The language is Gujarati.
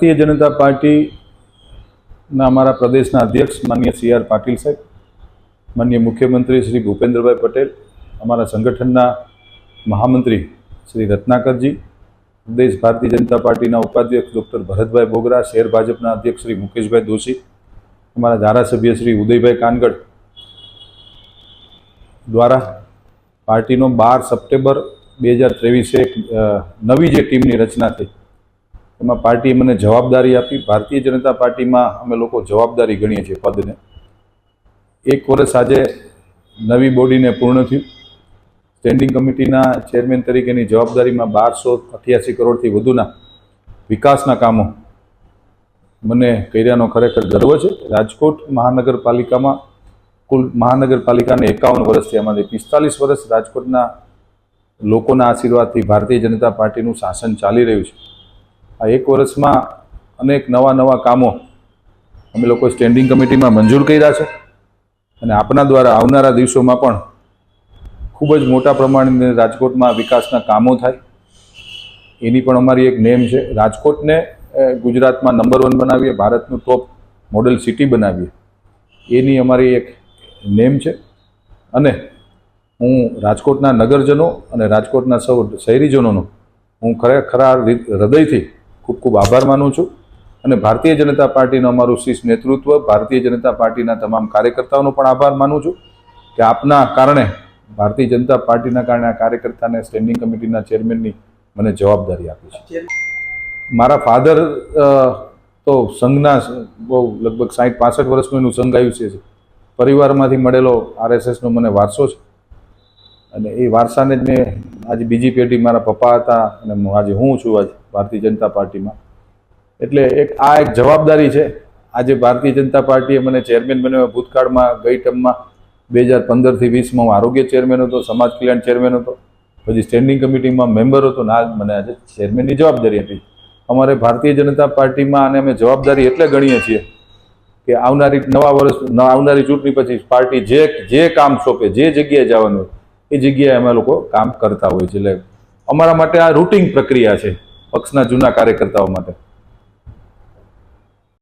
ભારતીય જનતા પાર્ટીના અમારા પ્રદેશના અધ્યક્ષ માનનીય CR પાટીલ સાહેબ, માનનીય મુખ્યમંત્રી શ્રી ભૂપેન્દ્રભાઈ પટેલ, અમારા સંગઠનના મહામંત્રી શ્રી રત્નાકરજી, પ્રદેશ ભારતીય જનતા પાર્ટીના ઉપાધ્યક્ષ ડૉક્ટર ભરતભાઈ બોગરા, શહેર ભાજપના અધ્યક્ષ શ્રી મુકેશભાઈ દોશી, અમારા ધારાસભ્ય શ્રી ઉદયભાઈ કાનગડ દ્વારા પાર્ટીનો 12 સપ્ટેમ્બર 2023 એક નવી જે ટીમની રચના થઈ એમાં પાર્ટીએ મને જવાબદારી આપી। ભારતીય જનતા પાર્ટીમાં અમે લોકો જવાબદારી ગણીએ છીએ પદને। 1 વર્ષ આજે નવી બોડીને પૂર્ણ થયું। સ્ટેન્ડિંગ કમિટીના ચેરમેન તરીકેની જવાબદારીમાં 1288 કરોડથી વધુના વિકાસના કામો મને કર્યાનો ખરેખર ગર્વ છે। રાજકોટ મહાનગરપાલિકામાં કુલ મહાનગરપાલિકાને 51 વર્ષ થયા, એમાંથી 45 વર્ષ રાજકોટના લોકોના આશીર્વાદથી ભારતીય જનતા પાર્ટીનું શાસન ચાલી રહ્યું છે। આ 1 વર્ષમાં અનેક નવા કામો અમે લોકો સ્ટેન્ડિંગ કમિટીમાં મંજૂર કર્યા છે અને આપના દ્વારા આવનારા દિવસોમાં પણ ખૂબ જ મોટા પ્રમાણે રાજકોટમાં વિકાસના કામો થાય એની પણ અમારી એક નેમ છે। રાજકોટને ગુજરાતમાં નંબર 1 બનાવીએ, ભારતનું ટોપ મોડેલ સિટી બનાવીએ એની અમારી એક નેમ છે। અને હું રાજકોટના નગરજનો અને રાજકોટના સૌ શહેરીજનોનો હું ખરેખર હૃદયથી ખૂબ આભાર માનું છું અને ભારતીય જનતા પાર્ટીનું અમારું શીર્ષ નેતૃત્વ, ભારતીય જનતા પાર્ટીના તમામ કાર્યકર્તાઓનો પણ આભાર માનું છું કે આપના કારણે, ભારતીય જનતા પાર્ટીના કારણે આ કાર્યકર્તાને સ્ટેન્ડિંગ કમિટીના ચેરમેનની મને જવાબદારી આપી છે। મારા ફાધર તો સંઘના બહુ લગભગ 60-65 વર્ષનું એનું સંઘ આયુષ્ય છે। પરિવારમાંથી મળેલો RSSનો મને વારસો છે અને એ વારસાને જ મેં આજે બીજી પેઢી મારા પપ્પા હતા અને આજે હું છું આજે ભારતીય જનતા પાર્ટીમાં, એટલે એક જવાબદારી છે। આજે ભારતીય જનતા પાર્ટીએ મને ચેરમેન બનાવ્યો। ભૂતકાળમાં ગઈ ટર્મમાં 2015થી 20માં હું આરોગ્ય ચેરમેન હતો, સમાજ કલ્યાણ ચેરમેન હતો, પછી સ્ટેન્ડિંગ કમિટીમાં મેમ્બર હતો ને આજ મને આજે ચેરમેનની જવાબદારી આપી। અમારે ભારતીય જનતા પાર્ટીમાં અને અમે જવાબદારી એટલે ગણીએ છીએ કે આવનારી આવનારી ચૂંટણી પછી પાર્ટી જે કામ સોંપે, જે જગ્યાએ જવાનું હોય એ જગ્યાએ અમે લોકો કામ કરતા હોઈએ છીએ। એટલે અમારા માટે આ રૂટિન પ્રક્રિયા છે પક્ષના જૂના કાર્યકર્તાઓ માટે।